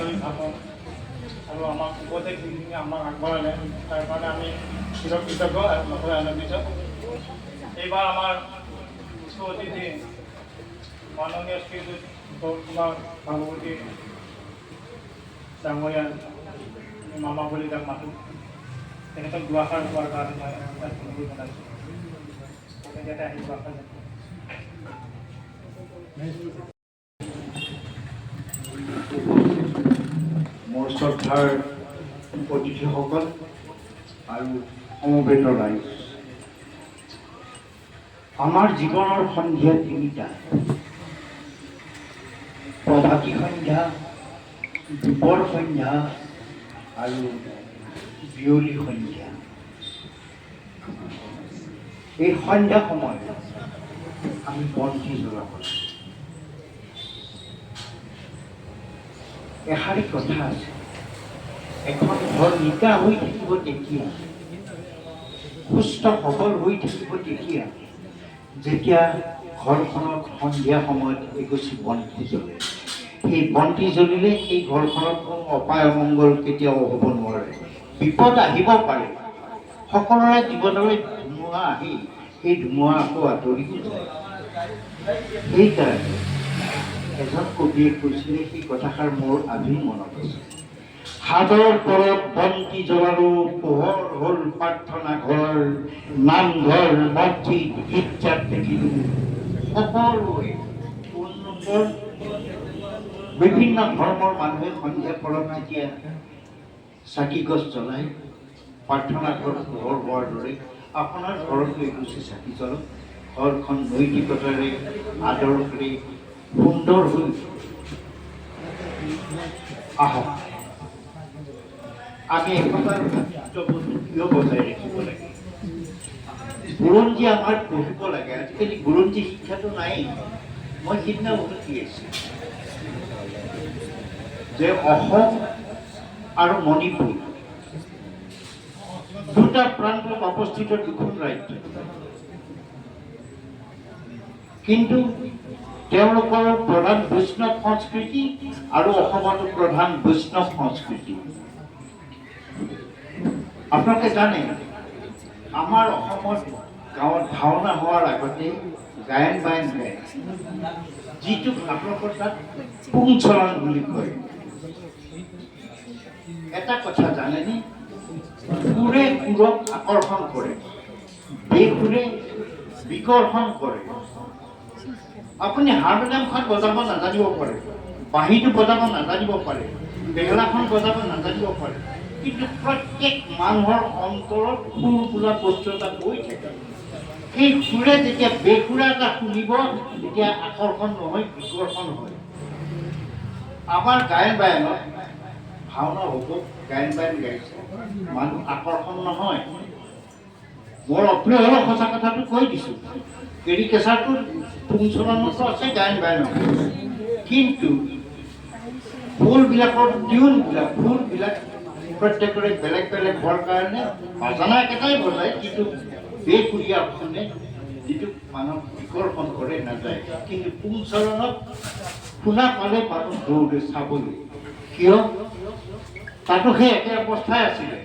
আমি ভাবোঁ আৰু আমাক উপদেশ যিখিনি আমাক আগবঢ়ালে তাৰ কাৰণে আমি কৃতজ্ঞ আৰু নথৈ আনন্দিত। এইবাৰ আমাৰ উচ্চ অতিথি মাননীয় শ্ৰীযুত গৌৰ কুমাৰ ভাগৱতী ডাঙৰীয়া মামা বুলি তাক মাতোঁ। তেখেতক দুআষাৰ কোৱাৰ কাৰণে মই তাত অনুৰোধ জনাইছোঁ। তেখেতে আহি দুআষাৰ মোৰ শ্ৰদ্ধাৰ অতিথিসকল আৰু সমবেত ৰাইজ, আমাৰ জীৱনৰ সন্ধিয়া তিনিটা: প্ৰভাতী সন্ধ্যা, দুপৰ সন্ধ্যা আৰু বিয়লি সন্ধ্যা। এই সন্ধ্যা সময়ত আমি বন্তি জ্বলাব লাগে। এষাৰি কথা আছে, এখন ঘৰ নিকা হৈ থাকিব তেতিয়া, সুস্থ সবল হৈ থাকিব তেতিয়া, যেতিয়া ঘৰখনত সন্ধিয়া সময়ত এগছি বন্তি জ্বলে। সেই বন্তি জ্বলিলে সেই ঘৰখনত কোনো অপায় অমংগল কেতিয়াও হ'ব নোৱাৰে। বিপদ আহিব পাৰে, সকলোৰে জীৱনলৈ ধুমুহা আহি সেই ধুমুহা আকৌ আঁতৰিও যায়। সেইকাৰণে এজন কবিয়ে কৈছিলে, সেই কথাষাৰ মোৰ আজিও মনত আছে: সাদৰ পৰত বন্তি জ্বলালো, পোহৰ হ'ল প্ৰাৰ্থনা ঘৰ, নামঘৰ মছজিদ গীৰ্জাত দেখিলো সকলোৱে উন্নতৰ। বিভিন্ন ধৰ্মৰ মানুহে সন্ধিয়া পৰত যেতিয়া চাকি গছ জ্বলাই, প্ৰাৰ্থনা ঘৰ পোহৰ হোৱাৰ দৰে আপোনাৰ ঘৰতো এগছি চাকি জ্বলক। ঘৰখন নৈতিকতাৰে আদৰ্শৰে সুন্দৰ হৈ আহক। আমি একতাৰ ভাতৃত্ববোধ কিয় বজাই ৰাখিব লাগে? বুৰঞ্জী আমাৰ পঢ়িব লাগে। আজিকালি বুৰঞ্জী শিক্ষাটো নাই। মই সিদিনা উভতি আছোঁ যে অসম আৰু মণিপুৰ দুটা প্ৰান্তত অৱস্থিত দুখন ৰাজ্য, কিন্তু তেওঁলোকৰ প্ৰধান বৈষ্ণৱ সংস্কৃতি আৰু অসমতো প্ৰধান বৈষ্ণৱ সংস্কৃতি। আপোনালোকে জানে, আমাৰ অসমত গাঁৱত ভাওনা হোৱাৰ আগতে গায়ন বায়ন গায়, যিটোক আপোনালোকৰ তাত পুংচৰণ বুলি কয়। এটা কথা জানেনে? সুৰে সুৰক আকৰ্ষণ কৰে, বেসুৰে বিকৰ্ষণ কৰে। আপুনি হাৰমনিয়ামখন বজাব নাজানিব পাৰে, বাঁহীটো বজাব নাজানিব পাৰে, বেহেলাখন বজাব নাজানিব পাৰে, কিন্তু প্ৰত্যেক মানুহৰ অন্তৰত সুৰ বোলা বস্তু এটা বৈ থাকে। সেই সুৰে যেতিয়া বেসুৰা এটা শুনিব, তেতিয়া আকৰ্ষণ নহয়, বিকৰ্ষণ হয়। আমাৰ গায়ন বায়নত ভাওনা হ'ব, গায়ন বায়ন গাইছে, মানুহ আকৰ্ষণ নহয়। মোৰ অপ্ৰিয় হ'লেও সঁচা কথাটো কৈ দিছোঁ, কেৰি কেঁচাটো পুংচৰণতো আছে, গায়ন বায়নত, কিন্তু ফুলবিলাকৰ টিউনবিলাক, ফুলবিলাক প্ৰত্যেকৰে বেলেগ বেলেগ হোৱাৰ কাৰণে বাজানা একেটাই বজায়, কিন্তু বেসুৰীয়া শুনে, যিটো মানুহক বিকৰ্ষণ কৰে নাযায়। কিন্তু পুংচৰণত শুনা পালে মানুহ দৌৰে চাবলৈ। কিয়? তাতো সেই একে অৱস্থাই আছিলে।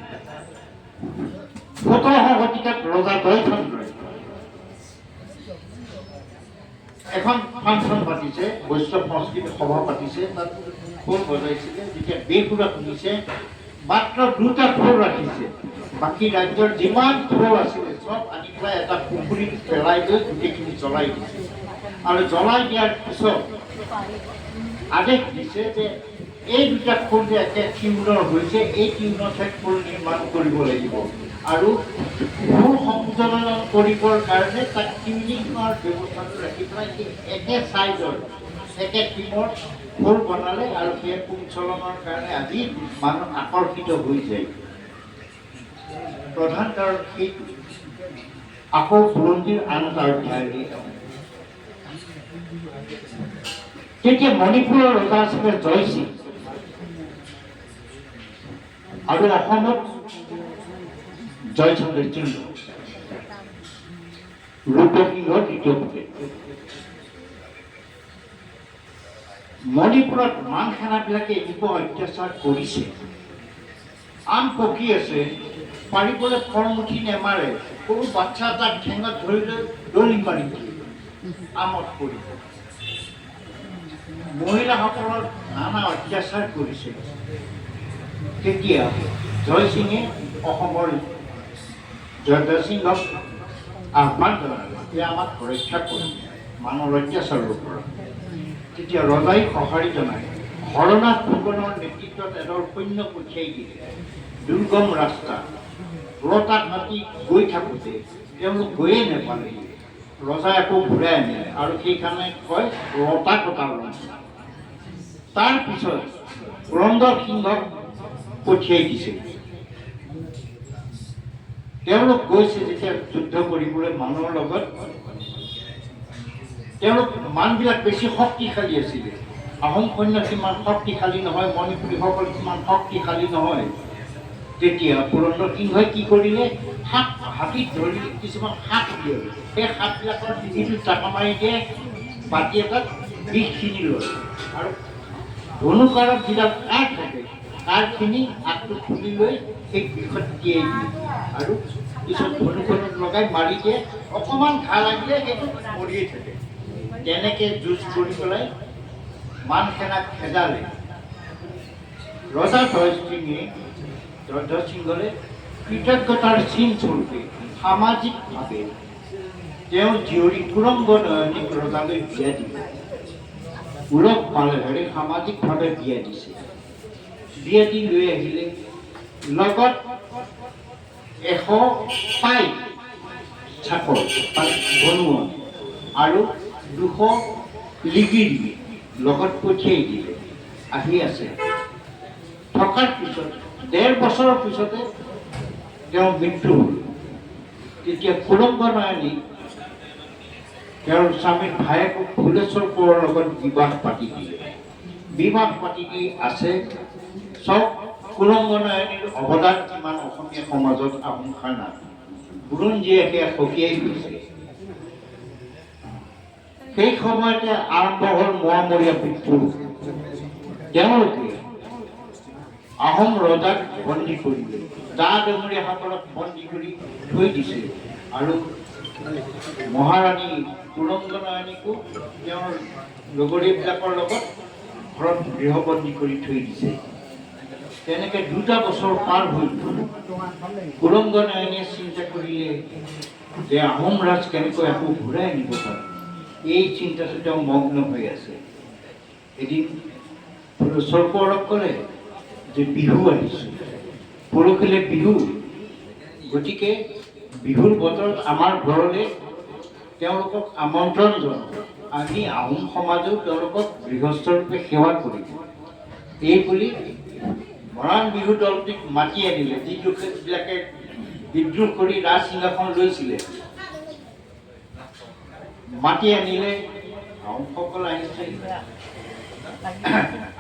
১৭শ শতিকাত ৰজা জয়চন্দ্ৰই এখন ফাংচন পাতিছে, বৈষ্ণৱ সংস্কৃতি সভা পাতিছে, তাত খোল বজাইছিলে। যেতিয়া বেসুৰা শুনিছে, মাত্ৰ দুটা খোল ৰাখিছে, বাকী ৰাজ্যৰ যিমান খোল আছিলে চব আনি পেলাই এটা পুখুৰীত পেলাই লৈ গোটেইখিনি জ্বলাই দিছে। আৰু জ্বলাই দিয়াৰ পিছত আদেশ দিছে যে এই দুটা খোল যে একে টিউনৰ হৈছে, এই টিউনতহে খোল নিৰ্মাণ কৰিব লাগিব। আৰু সুৰ সংযোজন কৰিবৰ কাৰণে তাক টিউনিঙৰ ব্যৱস্থাটো ৰাখি পেলাই একে চাইজৰ একে টিমৰ খোল বনালে, আৰু সেই পুংচৰণৰ কাৰণে আজি মানুহ আকৰ্ষিত হৈ যায়। প্ৰধান কাৰণ সেইটো। আকৌ বুৰঞ্জীৰ আন এটা অধ্যায়লৈ যাওঁ। তেতিয়া মণিপুৰৰ ৰজা আছিলে জয়সিং, আৰু অসমত জয়চন্দ্ৰ ৰূপসিংহৰ দ্বিতীয় পুতেক। মণিপুৰত মান সেনাবিলাকে এনেকুৱা অত্যাচাৰ কৰিছে, আম পকি আছে, পাৰিবলৈ ফৰমুঠি নেমাৰে, সৰু বাচ্চা এটাক ঠেঙত ধৰি লৈ দলি মাৰি দিয়ে আমত পৰিব। মহিলাসকলৰ নানা অত্যাচাৰ কৰিছে। তেতিয়া জয় সিঙে অসমৰ জয়ধ্বজ সিঙক আহ্বান জনালে যে আমাক ৰক্ষা কৰে মানুহৰ অত্যাচাৰৰ পৰা। তেতিয়া ৰজাই সঁহাৰি জনাই হৰনাথ ফুকনৰ নেতৃত্বত এদল সৈন্য পঠিয়াই দিলে। দুৰ্গম ৰাস্তা লতাত মাতি গৈ থাকোঁতে তেওঁলোক গৈয়ে নেপালে। ৰজাই আকৌ ঘূৰাই আনিলে আৰু সেইকাৰণে কয় লতা কটা ৰজা। তাৰপিছত পুৰন্দৰ সিংহক পঠিয়াই দিছিল। তেওঁলোক গৈছে যেতিয়া যুদ্ধ কৰিবলৈ মানুহৰ লগত, তেওঁলোক মানবিলাক বেছি শক্তিশালী আছিলে। আহোম সৈন্য সিমান শক্তিশালী নহয়, মণিপুৰীসকল সিমান শক্তিশালী নহয়। তেতিয়া পুৰন্দৰ সিংহই কি কৰিলে, হাতীত ধৰি কিছুমান সাপ উলিয়ালে। সেই সাপবিলাকৰ ডিঙিটো চাপা মাৰি দিয়ে, বাতি এটাত বিষখিনি লয় আৰু ধনুকাঁড়ত যিডাল কাঁড় থাকে কাঁড়খিনি হাতটো খুলি লৈ সেই বিষত তিয়াই দিয়ে আৰু পিছত ধনুকণত লগাই মাৰি দিয়ে। অকণমান ঘা লাগিলে সেইটো মৰিয়ে থাকে। তেনেকৈ যুঁজ কৰি পেলাই মান সেনাক খেদালে। ৰজা জয়ধ্বজ সিংহলে কৃতজ্ঞতাৰ চিন স্বৰূপে সামাজিকভাৱে তেওঁ জীয়ৰী কুৰংগ নয়নীক ৰজালৈ বিয়া দিলে। উলক পালেৰে সামাজিকভাৱে বিয়া দিছে। বিয়া দি লৈ আহিলে, লগত 100 পাই চাকৰ বনোৱা আৰু 200 লিগিৰি লগত পঠিয়াই দিলে। আহি আছে। থকাৰ পিছত 1.5 বছৰৰ পিছতে তেওঁৰ মৃত্যু হ'ল। তেতিয়া কুৰংগ নয়নী তেওঁৰ স্বামীৰ ভায়েকক ফুলেশ্বৰ কোঁৱৰৰ লগত বিবাহ পাতি দিলে। বিবাহ পাতি দি আছে। চব কুৰংগ নয়নীৰ অৱদান কিমান অসমীয়া সমাজত আহোম খানাত বুৰঞ্জীয়ে সেয়া সকীয়াই গৈছে। সেই সময়তে আৰম্ভ হ'ল মোৱামৰীয়া বিদ্ৰোহ। তেওঁলোকে আহোম ৰজাক বন্দী কৰিলে, ডা-ডমৰীয়াসকলক বন্দী কৰি থৈ দিছে আৰু মহাৰাণী কুৰংগ নয়নীকো তেওঁৰ লগৰীয়াবিলাকৰ লগত ঘৰত গৃহবন্দী কৰি থৈ দিছে। তেনেকৈ 2টা বছৰ পাৰ হৈ কুৰংগ নয়নীয়ে চিন্তা কৰিলে যে আহোম ৰাজ কেনেকৈ আকৌ ঘূৰাই আনিব পাৰে। এই চিন্তাটো তেওঁ মগ্ন হৈ আছে। এদিন ফুলেশ্বৰ কোঁৱৰক ক'লে যে বিহু আহিছে, পৰহিলে বিহু, গতিকে বিহুৰ বতৰত আমাৰ ঘৰলৈ তেওঁলোকক আমন্ত্ৰণ জনাওঁ। আমি আহোম সমাজেও তেওঁলোকক গৃহস্থৰূপে সেৱা কৰিম। এই বুলি মৰাণ বিহু দলটিক মাতি আনিলে, যিবিলাকে বিদ্ৰোহ কৰি ৰাজ সিংহাসন লৈছিলে। মাতি আনিলে, আহোমসকল আহিছে।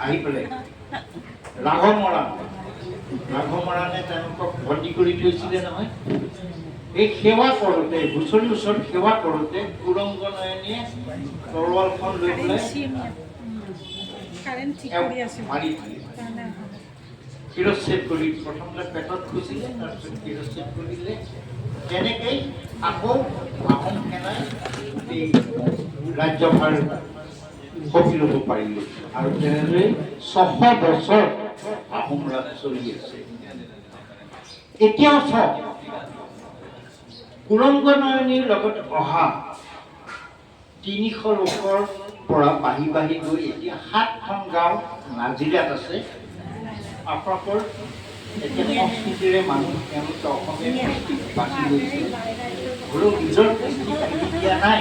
আহি পেলাই ৰাঘৱ মৰাণে তেওঁলোকক বন্দী কৰি থৈছিলে নহয়। এই সেৱা কৰোঁতে, হুঁচৰিৰ ওচৰত সেৱা কৰোঁতে কুৰংগ নয়নীয়ে তৰোৱালখন লৈ পেলাই মাৰি দিলে। শিৰচ্ছেদ কৰি প্ৰথমতে পেটত খুচিলে, তাৰপিছত শিৰচ্ছেদ কৰিলে। তেনেকেই আকৌ আহোম সেনাই এই ৰাজ্যভাৰ সপি ল'ব পাৰিলে আৰু তেনেদৰে 600 বছৰ আহোম ৰাজ চলি আছে। এতিয়াও চাওক, কুৰংগ নয়নীৰ লগত অহা 300 লোকৰ পৰা বাঢ়ি বাঢ়ি গৈ এতিয়া 7খন গাঁও নাজিৰাত আছে। আপোনালোকৰ এতিয়া সংস্কৃতিৰে মানুহ, তেওঁলোকে অসমীয়া কৃষ্টিক বাছি লৈছে, হ'লেও নিজৰ কৃষ্টিক এৰি দিয়া নাই।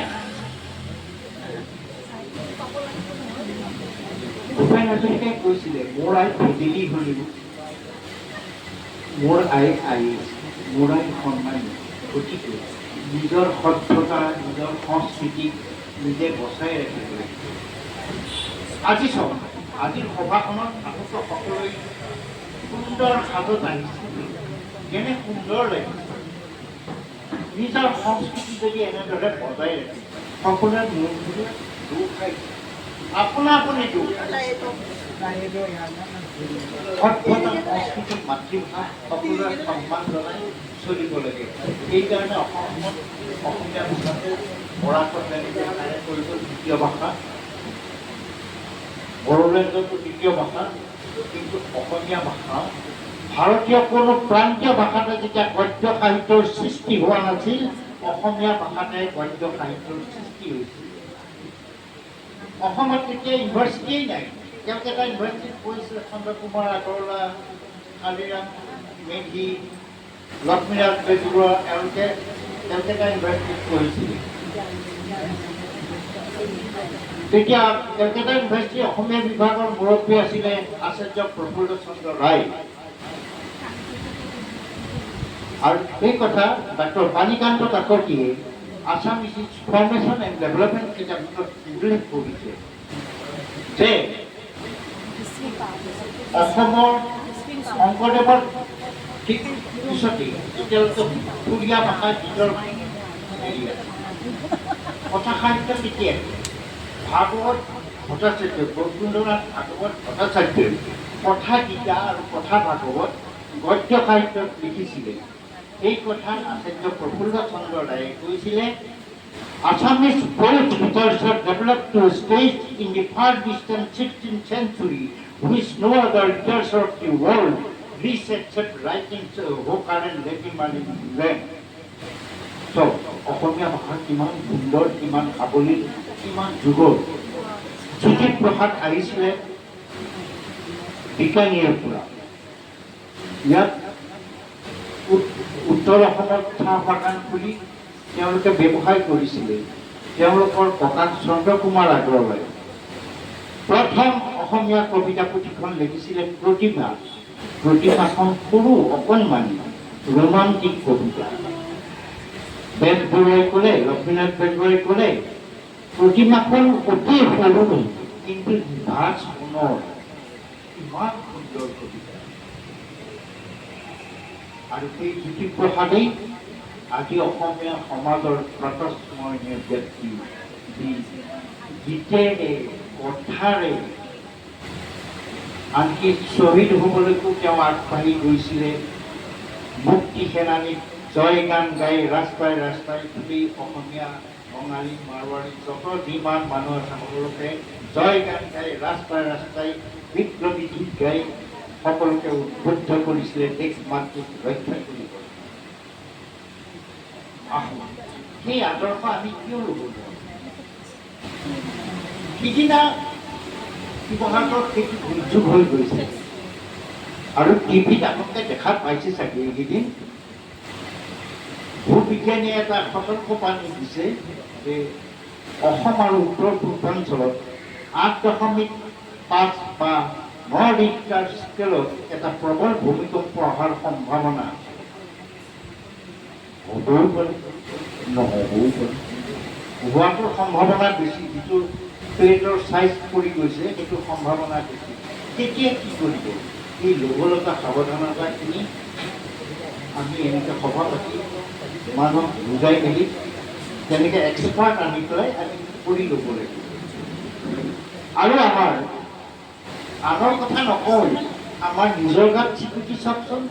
ভূপেন হাজৰিকাই কৈছিলে, মোৰ আই ভতিলি হলিও, মোৰ আই আই, মোৰ আই সন্মানী। গতিকে নিজৰ সভ্যতা, নিজৰ সংস্কৃতিক নিজে বচাই ৰাখিব লাগিব। আজি চাওক, আজিৰ সভাখনত আপোনালোক সকলোৱে সুন্দৰ সাজত আহিছে, কেনে সুন্দৰ লাগিছে। নিজৰ সংস্কৃতি যদি এনেদৰে বজাই ৰাখে, সকলোৱে মূৰ ধৰি দুখ খাইছে। আপোনা আপুনি দুখ সভ্যতা সংস্কৃতি মাতৃভাষা সকলোৰে সন্মান জনাই চলিব লাগে। সেইকাৰণে অসমত অসমীয়া ভাষাটো বৰাকত তেনেকৈ কৰিব দ্বিতীয় ভাষা, বড়োলেণ্ডতো দ্বিতীয় ভাষা, কিন্তু অসমীয়া ভাষা ভাৰতীয় কোনো প্ৰান্তীয় ভাষাতে যেতিয়া গদ্য সাহিত্যৰ সৃষ্টি হোৱা নাছিল, অসমীয়া ভাষাতে গদ্য সাহিত্যৰ সৃষ্টি হৈছিল। অসমত তেতিয়া ইউনিভাৰ্চিটিয়েই নাই। কেলকাতা ইউনিভাৰ্চিটিত পঢ়িছিলে চন্দ্ৰকুমাৰ আগৰৱালা, কালিৰাম মেধি, লক্ষ্মীনাথ বেজবৰুৱা, এওঁলোকে কেলকাতা ইউনিভাৰ্চিটিত পঢ়িছিলে। তেতিয়া কেলকাতা ইউনিভাৰ্চিটিৰ অসমীয়া বিভাগৰ মুৰব্বী আছিলে আচাৰ্য প্ৰফুল্ল চন্দ্ৰ ৰায়। আৰু সেই কথা ডক্টৰ বাণীকান্ত কাকতিয়ে আছামিজ ফৰ্মেশ্যন এণ্ড ডেভেলপমেণ্ট কিতাপখনত উল্লেখ কৰিছে যে অসমৰ শংকৰদেৱৰ ঠিক পিছতেই তেওঁলোকে সুৰীয়া ভাষাৰ নিজৰ কথা সাহিত্য কেতিয়া ভাগৱত ভট্টাচাৰ্য, বৈকুণ্ঠনাথ ভাগৱত ভট্টাচাৰ্যই কথা গীতা আৰু কথা ভাগৱত গদ্য সাহিত্যত লিখিছিলে। এই কথা আচাৰ্য প্ৰফুল্ল চন্দ্ৰ ৰায়ে কৈছিলে, Assamese poet literature developed to a stage in the far distant 16th century, which no other literature of the world reached except writings of Hokkaren Letiman Land. So, অসমীয়া ভাষা কিমান সুন্দৰ, কিমান সাৱলীল, কিমান যুগল। জ্যোতিপ্ৰসাদ আহিছিলে বিকানীৰ পৰা। ইয়াত উত্তৰ অসমত চাহ বাগান খুলি তেওঁলোকে ব্যৱসায় কৰিছিলে। তেওঁলোকৰ ককাক চন্দ্ৰকুমাৰ আগৰৱালাই প্ৰথম অসমীয়া কবিতা পুথিখন লিখিছিলে প্ৰতিমা। প্ৰতিমাখন সৰু অকণমানি ৰোমান্টিক কবিতা। বেজবৰুৱাই ক'লে, লক্ষ্মীনাথ বেজবৰুৱাই ক'লে, প্ৰতিমাখন অতি সৰু কিন্তু ভাজ সোণৰ, ইমান সুন্দৰ কবিতা। আৰু সেই জ্যোতিপ্ৰসাদেই আজি অসমীয়া সমাজৰ প্ৰতস্মৰণীয় ব্যক্তি, যি গীতেৰে কথাৰে আনকি শ্বহীদ হ'বলৈকো তেওঁ আগবাঢ়ি গৈছিলে। মুক্তি সেনানীক জয় গান গাই ৰাস্তাই ৰাস্তাই গোটেই অসমীয়া বঙালী মাৰোৱাৰী যত যিমান মানুহ আছে সকলোকে জয় গান গাই ৰাস্তাই ৰাস্তাই বিপ্লৱী গীত গাই সকলোকে উদ্বুদ্ধ কৰিছিলে দেশ মাতৃক ৰক্ষা কৰিব। সেই আদৰ্শ আমি কিয় ল'ব নোৱাৰোঁ? সিদিনা শিৱসাগৰত সেইটো দুৰ্যোগ হৈ গৈছে আৰু টিভিত আপোনালোকে দেখা পাইছে চাগে। এইকেইদিন ভূবিজ্ঞানীয়ে এটা সতৰ্কবাণী দিছে যে অসম আৰু উত্তৰ পূৰ্বাঞ্চলত 8.5 বা 9 ৰিক্টাৰ স্কেলত এটা প্ৰবল ভূমিকম্প অহাৰ সম্ভাৱনা আছে। হ'বও পাৰে, নহ'বও পাৰে। হোৱাটোৰ সম্ভাৱনা বেছি, যিটো প্লেটৰ চাইজ পৰি গৈছে সেইটো সম্ভাৱনা বেছি। তেতিয়া কি কৰিব? এই ল'ব লগা সাৱধানতাখিনি আমি এনেকৈ সভা পাতি মানুহক বুজাই মেলি তেনেকৈ এক্সপাৰ্ট আনি পেলাই আমি কৰি ল'ব লাগিব। আৰু আমাৰ আনৰ কথা নকওঁ, আমাৰ নিজৰ গাত চিকুটি চাওকচোন।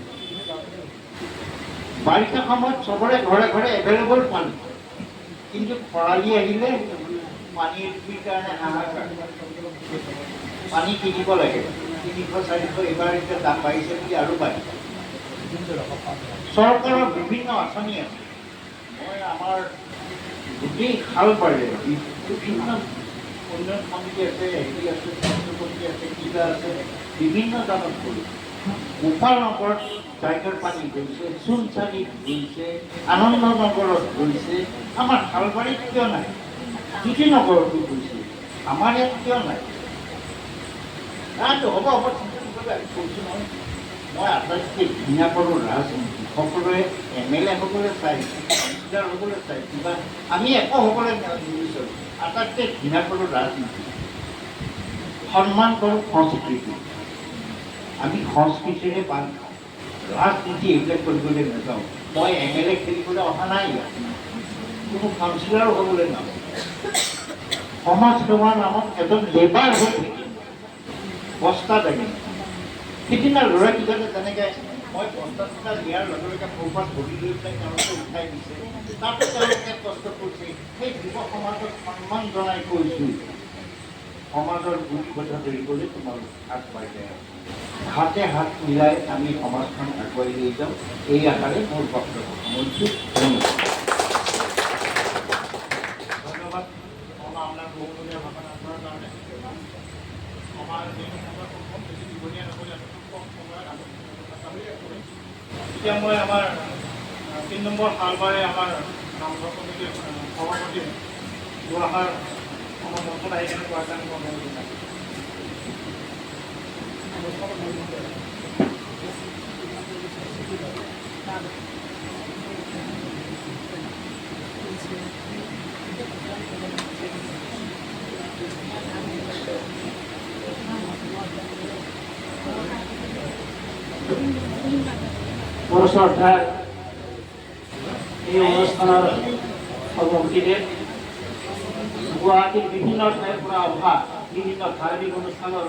বাৰিষা সময়ত চবৰে ঘৰে ঘৰে এভেইলেবল পানী, কিন্তু খৰালি আহিলে পানীৰ কাৰণে হাহাকাৰ। পানী কিনিব লাগে 300-400, এইবাৰ এতিয়া দাম বাঢ়িছে বুলি আৰু বাঢ়িছে। চৰকাৰৰ বিভিন্ন আঁচনি আছে। মই আমাৰ গোটেই খালবাৰে বিভিন্ন উন্নয়ন সমিতি আছে, হেৰি আছে, স্বাস্থ্য সমিতি আছে, কিবা আছে, বিভিন্ন জানত কৰিছে। গোপাল নগৰত জাইকাৰ পানী গৈছে, চোনচাৰিত গৈছে, আনন্দ নগৰত গৈছে। আমাৰ খালবাৰীত কিয় নাই? জ্যোতিনগৰতো গৈছে, আমাৰ ইয়াত কিয় নাই? হ'ব হ'ব, কৈছোঁ নহয়। মই আটাইতকৈ ঘৃণা কৰোঁ ৰাজনীতি। সকলোৱে MLA হ'বলৈ চাই, কাউন্সিলাৰ হ'বলৈ চাই, কিবা আমি একো হ'বলৈ নিবিচাৰোঁ। আটাইতকৈ ঘৃণা কৰোঁ ৰাজনীতি, সন্মান কৰোঁ সংস্কৃতি। আমি সংস্কৃতিৰে বান খাওঁ, ৰাজনীতি এইবিলাক কৰিবলৈ নাযাওঁ। মই MLA খেলিবলৈ অহা নাই, ইয়াত কোনো কাউন্সিলাৰো হ'বলৈ নাযাওঁ। সমাজ সেৱাৰ নামত এজন লেবাৰ হৈ থাকিল বস্তা দাঙি। সিদিনা ল'ৰাকেইজনে যেনেকৈ মই বস্তাকেইটা দিয়াৰ লগে লগে ক'ৰবাত ধৰি লৈ পেলাই তেওঁলোকে উঠাই দিছে, তাতো তেওঁলোকে কষ্ট কৰিছে। সেই যুৱ সমাজক সন্মান জনাই কৈছোঁ, সমাজৰ গুৰি কথা ধৰিবলৈ তোমালোক আগবাঢ়ি যায়। হাতে হাত মিলাই আমি সমাজখন আগুৱাই লৈ যাওঁ, এই আশাৰে মোৰ বক্তব্য সামৰিছোঁ। ধন্যবাদ আপোনাৰ বহুমূলীয়া ভাষণ আগবঢ়াৰ কাৰণে। আমাৰ বেছি দীঘলীয়া নকৰি আমি খুব কম সময়ত এতিয়া মই আমাৰ 3 নম্বৰ শালবাৰে আমাৰ নামঘৰ কমিটিৰ সভাপতি দুআষাৰ আমাৰ মঞ্চত আহি কেনে কোৱাৰ কাৰণে মই অনুৰোধ জনাইছোঁ। শ্ৰদ্ধাৰ এই অনুষ্ঠানৰ সভাপতিদেৱ, গুৱাহাটীৰ বিভিন্ন ঠাইৰ পৰা অহা বিভিন্ন ধাৰ্মিক অনুষ্ঠানৰ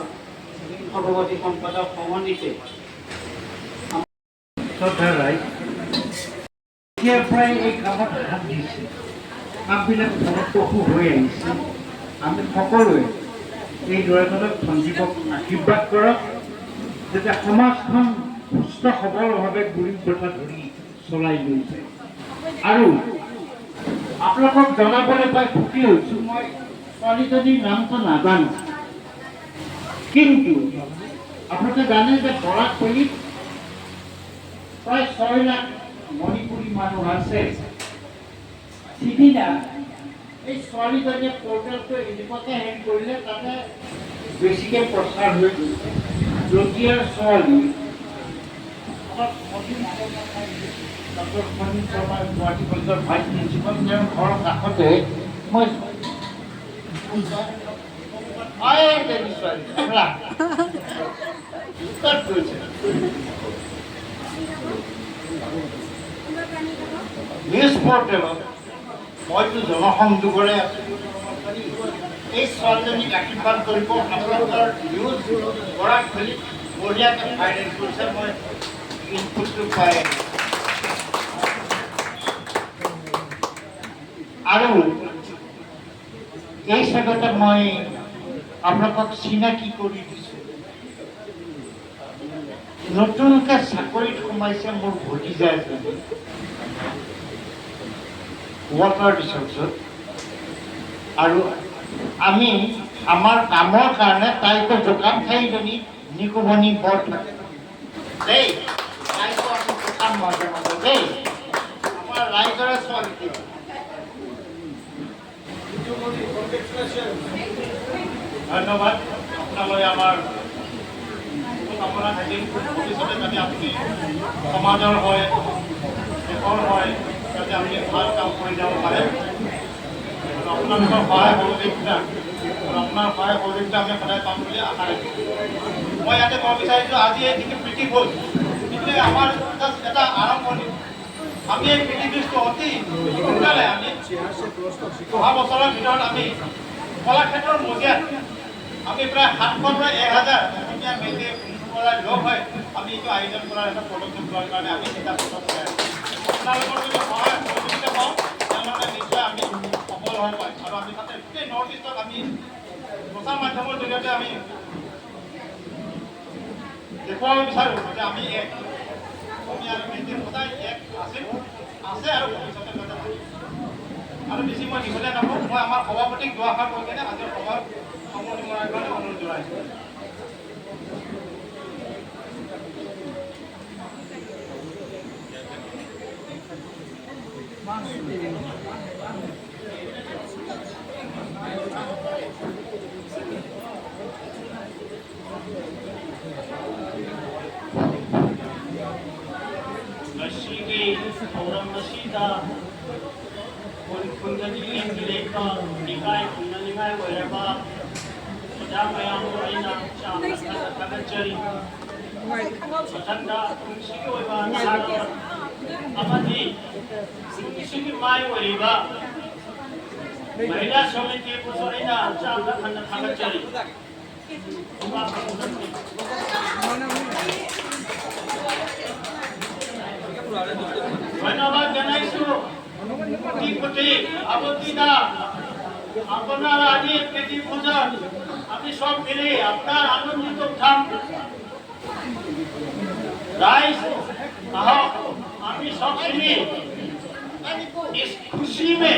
সভাপতি সম্পাদক সমন্বিতে শ্ৰদ্ধাৰ ৰাইজ, এতিয়াৰ পৰাই এই কামত হাত দিছে, কামবিলাক ফলপ্ৰসূ হৈ আহিছে। আমি সকলোৱে এই ল'ৰাজনক সঞ্জীৱক আশীৰ্বাদ কৰক, যাতে সমাজখন সুস্থ সবলভাৱে গুৰি কথা ধৰি চলাই লৈ যায়। আৰু আপোনালোকক জনাবলৈ পাই সুখী হৈছোঁ, মই ছোৱালীজনীৰ নামটো নাজানো, কিন্তু আপোনালোকে জানে যে বৰাকপল্লীত প্ৰায় 6 লাখ মণিপুৰী মানুহ আছে। সিদিনা এই ছোৱালীজনীয়ে পৰ্টেলটো এনেকুৱাকৈ হেৰি কৰিলে তাতে বেছিকৈ প্ৰচাৰ হৈ গৈছে। যতিয়াৰ ছোৱালী ডক্টৰ সমীৰ শৰ্মা গুৱাহাটী কলেজৰ ভাইচ প্ৰিন্সিপাল, তেওঁৰ ঘৰৰ কাষতে মই নিউজ পৰ্টেলত মইতো জনসংযোগৰে আছোঁ, এই ছোৱালীজনীক আশীৰ্বাদ কৰিব আপোনালোকৰ নিউজ বৰাকপল্লীত বঢ়িয়াকৈ ভাইৰেল কৰিছে। মই ইনপুটটো পাই আৰু এই চেগতে মই আপোনালোকক চিনাকি কৰি দিছোঁ। নতুনকৈ চাকৰিত সোমাইছে মোৰ ভতিজা এজনী ৱাটাৰ ৰিচৰ্চত, আৰু আমি আমাৰ কামৰ কাৰণে তাইকো যোগান ঠাইজনী নিকুমণি বৰ থাকে দেই, তাইকো আমি যোগান মাজে মাজে দেই, আমাৰ ৰাইজৰে ছোৱালী। ধন্যবাদ আপোনালৈ। আমাৰ কামনা থাকিল ভৱিষ্যতে যাতে আপুনি সমাজৰ হয়, দেশৰ হয়, যাতে আপুনি ভাল কাম কৰি যাব পাৰে। আপোনালোকৰ সহায় সহযোগিতা আপোনাৰ সহায় সহযোগিতা আমি সদায় পাম বুলি আশা ৰাখিছোঁ। মই ইয়াতে ক'ব বিচাৰিছোঁ, আজি এই যিটো প্ৰীতি ভোজ, এইটোৱে আমাৰ এটা আৰম্ভণি। আমি এই প্ৰীতি ভোজটো অতি সোনকালে আমি অহা বছৰৰ ভিতৰত আমি কলাক্ষেত্ৰৰ মজিয়াত আমি প্ৰায় 700 পৰা 1000 অসমীয়া মেইডে পৰাই লগ হৈ আমি এইটো আয়োজন কৰাৰ এটা পদক্ষেপ লোৱাৰ কাৰণে আমি চিন্তা চলাই আছোঁ। আপোনালোকৰ যদি সহায় সহযোগিতা পাওঁ তেনেহ'লে নিশ্চয় আমি সফল হ'ব পাৰিম। আৰু আমি তাতে গোটেই নৰ্থ ইষ্টত আমি প্ৰচাৰ মাধ্যমৰ জৰিয়তে আমি দেখুৱাব বিচাৰোঁ যে আমি এক অসমীয়া মেইডে সদায় এক আছে আৰু ভৱিষ্যতে যাতে আৰু বেছি মই দীঘলীয়া নকওঁ। মই আমাৰ সভাপতিক দুআষাৰ কৈ কেনে আজিৰ সভাৰ সামৰণি মৰাৰ কাৰণে অনুৰোধ জনাইছোঁ। ꯉꯁꯤꯒꯤ ꯊꯧꯔꯝ ꯑꯁꯤꯗ ꯈꯨꯟꯒꯤ ꯂꯩꯕ ꯏꯀꯥꯏ ꯈꯨꯝꯅꯅꯤꯡꯉꯥꯏ ꯑꯣꯏꯔꯕ ꯑꯣꯖꯥ ꯃꯌꯥꯝꯕꯨ ꯑꯩꯅ ꯌꯥꯝꯅ ꯊꯥꯒꯠꯆꯔꯤ꯫ ꯃꯊꯪꯗ ꯄꯨꯟꯁꯤꯒꯤ ꯑꯣꯏꯕ ꯁꯥꯟꯅ ꯑꯃꯗꯤ ꯄꯨꯟꯁꯤꯒꯤ ꯃꯥꯏ ꯑꯣꯏꯔꯤꯕ महिला समिति पुसोरीना आमचा आमचा खंड खागचारी ধন্যবাদ জানাইছো কোটি কোটি আবতিদা আপনার আজি কেজি ভোজন আমি সব মিলে আপনার আনন্দিত উঠাম राइस आमी सब मिली इस खुशी में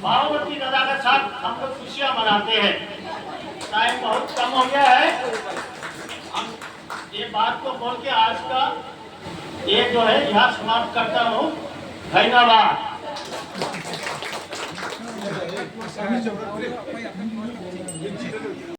पार्वती दादा के साथ हम लोग खुशियां मनाते हैं। टाइम बहुत कम हो गया है, हम ये बात को बोल के आज का ये जो है यहाँ समाप्त करता हूँ। धन्यवाद।